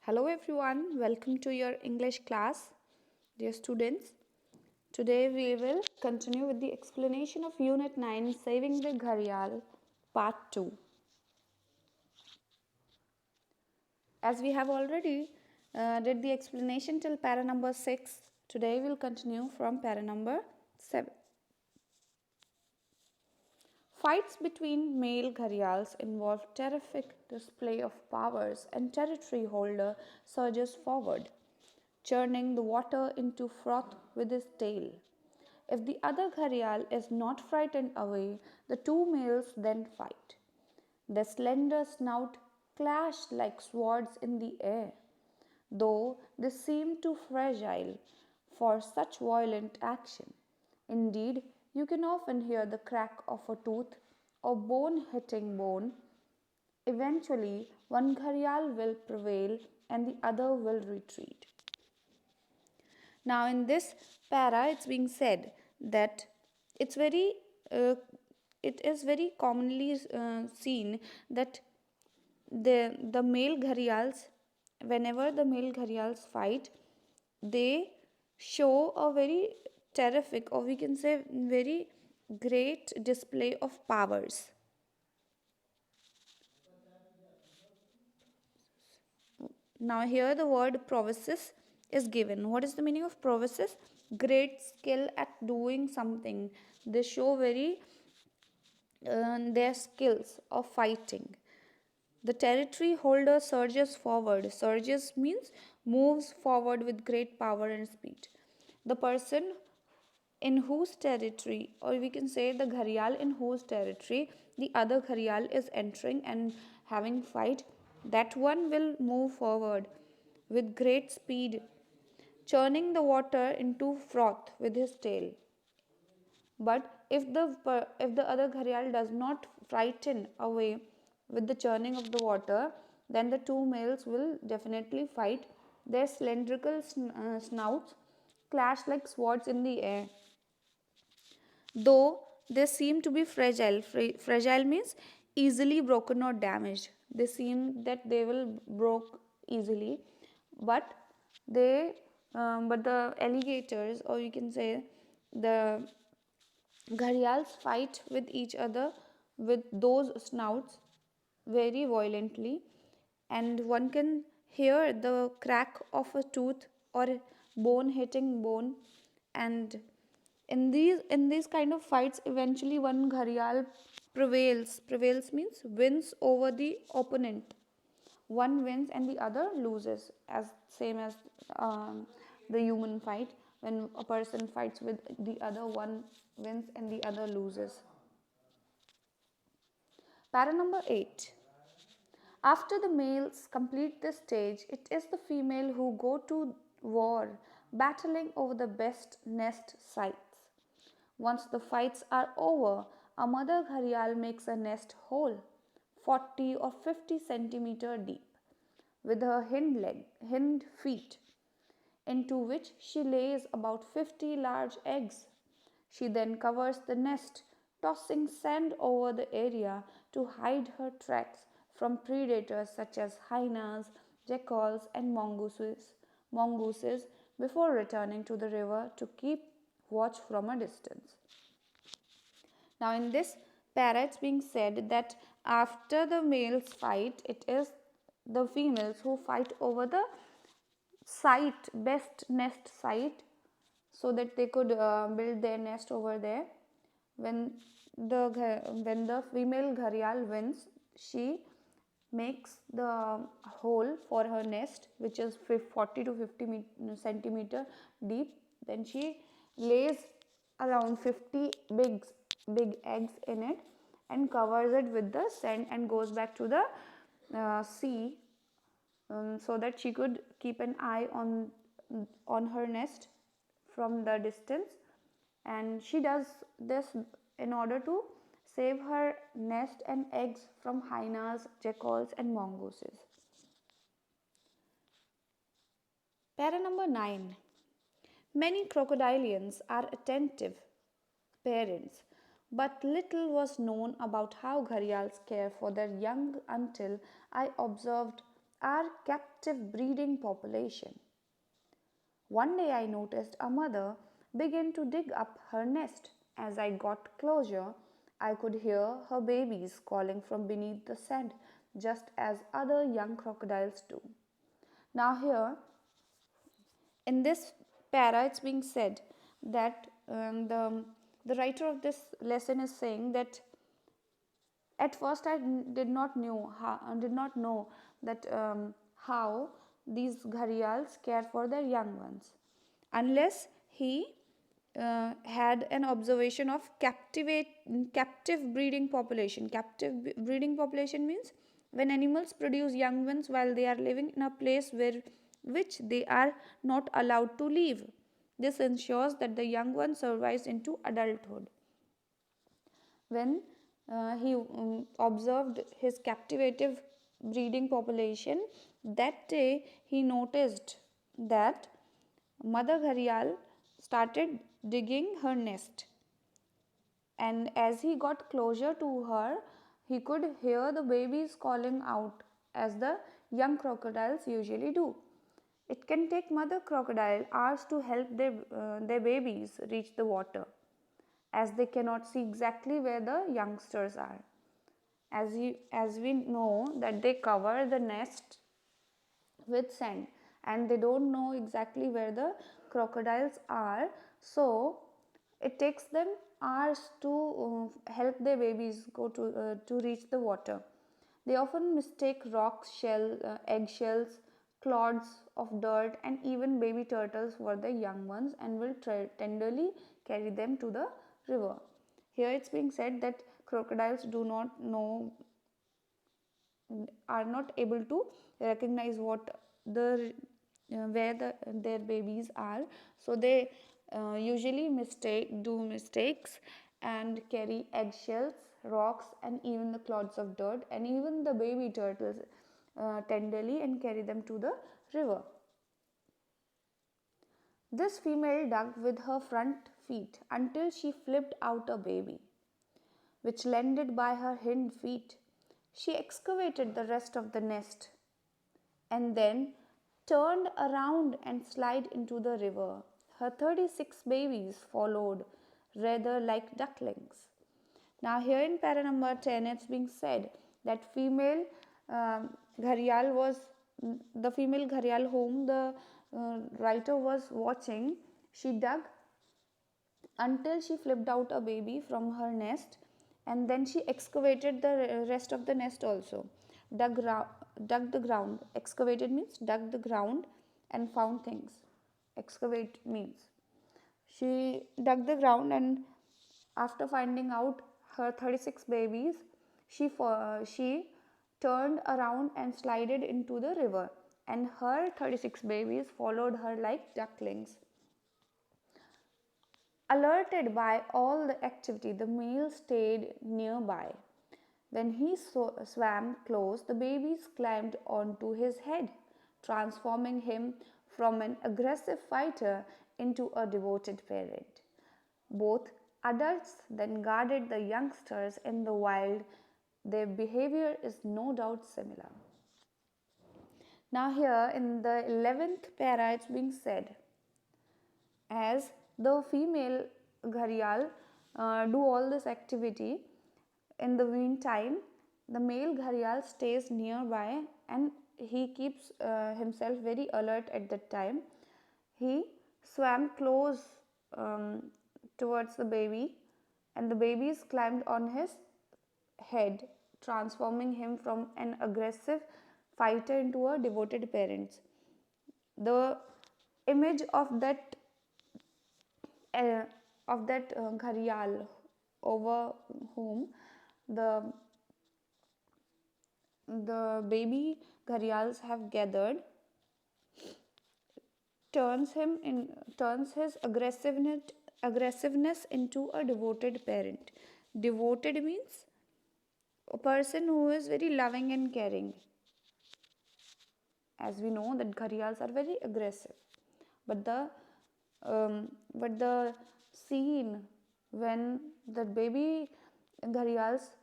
Hello everyone, welcome to your English class. Dear students, today we will continue with the explanation of Unit 9 Saving the Gharial Part 2. As we have already did the explanation till para number 6, today we will continue from para number 7. Fights between male gharials involve terrific display of powers and territory holder surges forward, churning the water into froth with his tail. If the other gharial is not frightened away, the two males then fight. Their slender snout clash like swords in the air, though they seem too fragile for such violent action. Indeed, you can often hear the crack of a tooth or bone hitting bone. Eventually, one gharial will prevail and the other will retreat. Now, in this para, it's being said that it's very, uh, it is very commonly seen that the male gharials, whenever the male gharials fight, they show a very terrific, or we can say very great display of powers. Now here the word prowess is given. What is the meaning of prowess? Great skill at doing something. They show very their skills of fighting. The territory holder surges forward. Surges means moves forward with great power and speed. The person in whose territory, or we can say the gharial in whose territory the other gharial is entering and having fight, that one will move forward with great speed, churning the water into froth with his tail. But if the other gharial does not frighten away with the churning of the water, then the two males will definitely fight. Their cylindrical snouts clash like swords in the air, though they seem to be fragile. Fragile means easily broken or damaged. They seem that they will broke easily, but but the alligators, or you can say the gharials, fight with each other with those snouts very violently, and one can hear the crack of a tooth or bone hitting bone. And in these kind of fights, eventually one gharial prevails means wins over the opponent. One wins and the other loses, as same as the human fight. When a person fights with the other, one wins and the other loses. Para number 8. After the males complete this stage, it is the female who go to war, battling over the best nest sites. Once the fights are over, a mother gharial makes a nest hole, 40 or 50 centimeter deep, with her hind feet, into which she lays about 50 large eggs. She then covers the nest, tossing sand over the area to hide her tracks from predators such as hyenas, jackals, and mongooses before returning to the river to keep watch from a distance. Now, in this para, it's being said that after the males fight, it is the females who fight over the best nest site, so that they could build their nest over there. When the female gharial wins, she makes the hole for her nest, which is 40 to 50 centimeter deep. Then she lays around 50 big eggs in it and covers it with the sand and goes back to the sea, so that she could keep an eye on her nest from the distance. And she does this in order to save her nest and eggs from hyenas, jackals, and mongooses. Para number 9. Many crocodilians are attentive parents, but little was known about how gharials care for their young until I observed are captive breeding population. One day I noticed a mother begin to dig up her nest. As I got closer, I could hear her babies calling from beneath the sand, just as other young crocodiles do. Now, here in this para, it's being said that the writer of this lesson is saying that at first I did not know that how these gharials care for their young ones, unless he had an observation of captive breeding population. Captive breeding population means when animals produce young ones while they are living in a place which they are not allowed to leave. This ensures that the young one survives into adulthood. When he observed his captivative breeding population, that day he noticed that Mother Gharial started digging her nest, and as he got closer to her, he could hear the babies calling out as the young crocodiles usually do. It can take mother crocodile hours to help their babies reach the water, as they cannot see exactly where the youngsters are. As we know that they cover the nest with sand and they don't know exactly where the crocodiles are, so it takes them hours to help their babies go to reach the water. They often mistake rocks, eggshells, clods of dirt, and even baby turtles for their young ones and will tenderly carry them to the river. Here it's being said that crocodiles do not know, are not able to recognize what the where their babies are, so they usually do mistakes and carry eggshells, rocks, and even the clods of dirt and even the baby turtles tenderly and carry them to the river. This female dug with her front feet until she flipped out a baby, which landed by her hind feet. She excavated the rest of the nest and then turned around and slid into the river. Her 36 babies followed, rather like ducklings. Now, here in para number 10, it's being said that female Gharial was the female Gharial whom the writer was watching. She dug until she flipped out a baby from her nest, and then she excavated the rest of the nest also. Dug, dug the ground. Excavated means dug the ground and found things. Excavate means she dug the ground, and after finding out her 36 babies, she turned around and slided into the river, and her 36 babies followed her like ducklings. Alerted by all the activity, the male stayed nearby. When he swam close, the babies climbed onto his head, transforming him from an aggressive fighter into a devoted parent. Both adults then guarded the youngsters in the wild. Their behavior is no doubt similar. Now, here in the 11th para, it's being said, as the female Gharial do all this activity, in the meantime the male Gharial stays nearby and he keeps himself very alert at that time. He swam close towards the baby, and the babies climbed on his head, transforming him from an aggressive fighter into a devoted parent. The image of that uh, Gharial over whom the baby Gharials have gathered turns his aggressiveness into a devoted parent. Devoted means a person who is very loving and caring. As we know that Gharials are very aggressive, but the scene when the baby Gharials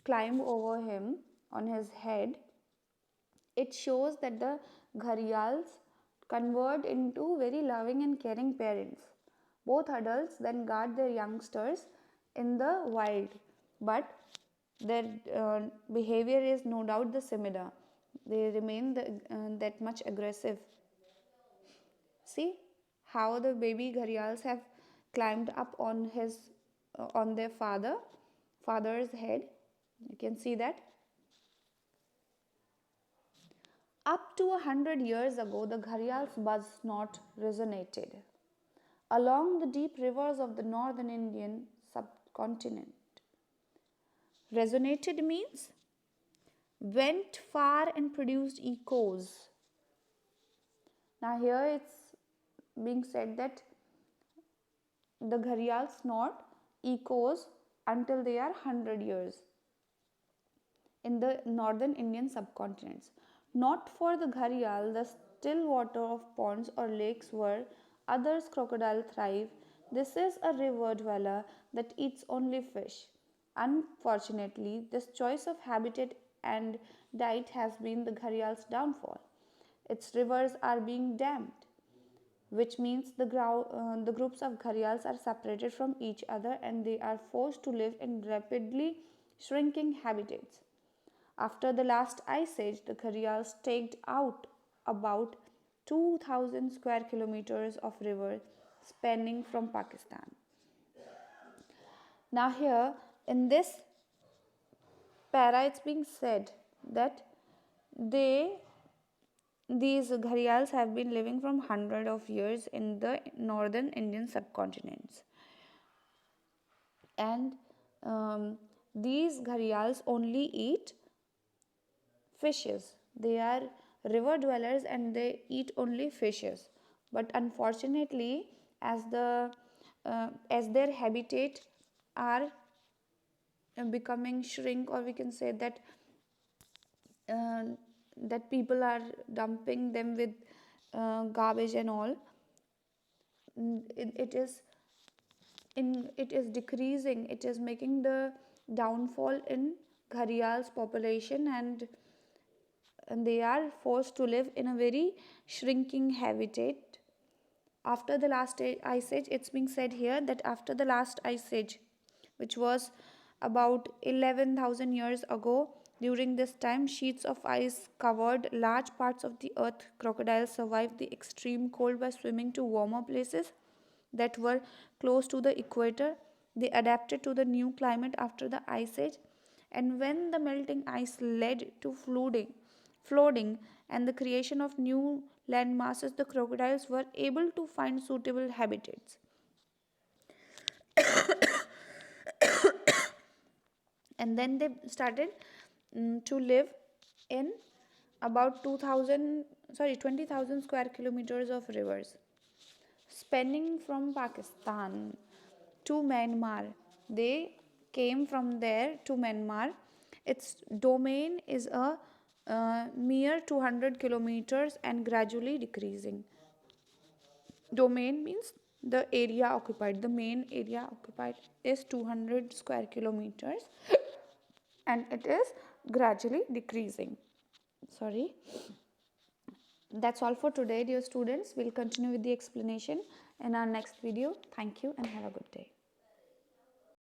climb over him on his head It shows that the Gharials convert into very loving and caring parents. Both adults then guard their youngsters in the wild, but their behavior is no doubt the similar. They remain that much aggressive. See how the baby Gharials have climbed up on their father's head. You can see that. Up to 100 years ago, the Gharial's buzz not resonated along the deep rivers of the northern Indian subcontinent. Resonated means went far and produced echoes. Now, here it's being said that the Gharial snort echoes until they are 100 years in the northern Indian subcontinents. Not for the Gharial, the still water of ponds or lakes where others crocodile thrive. This is a river dweller that eats only fish. Unfortunately, this choice of habitat and diet has been the Gharial's downfall. Its rivers are being dammed, which means the groups of Gharials are separated from each other and they are forced to live in rapidly shrinking habitats. After the last ice age, the Gharials staked out about 2000 square kilometers of river spanning from Pakistan. Now, here in this para, it's being said that these Gharials have been living from hundreds of years in the northern Indian subcontinents, and these Gharials only eat fishes. They are river dwellers and they eat only fishes. But unfortunately, as their habitat are becoming shrink, or we can say that uh, that people are dumping them with garbage and all, it is decreasing. It is making the downfall in Gharial's population, and they are forced to live in a very shrinking habitat. After the last ice age, it's being said here that after the last ice age, which was about 11,000 years ago, during this time, sheets of ice covered large parts of the earth. Crocodiles survived the extreme cold by swimming to warmer places that were close to the equator. They adapted to the new climate after the ice age, and when the melting ice led to flooding and the creation of new land masses, the crocodiles were able to find suitable habitats. And then they started to live in about 20,000 square kilometers of rivers spanning from Pakistan to Myanmar. They came from there to Myanmar. Its domain is a mere 200 kilometers and gradually decreasing. Domain means the area occupied. The main area occupied is 200 square kilometers and it is gradually decreasing. Sorry. That's all for today, dear students. We'll continue with the explanation in our next video. Thank you and have a good day.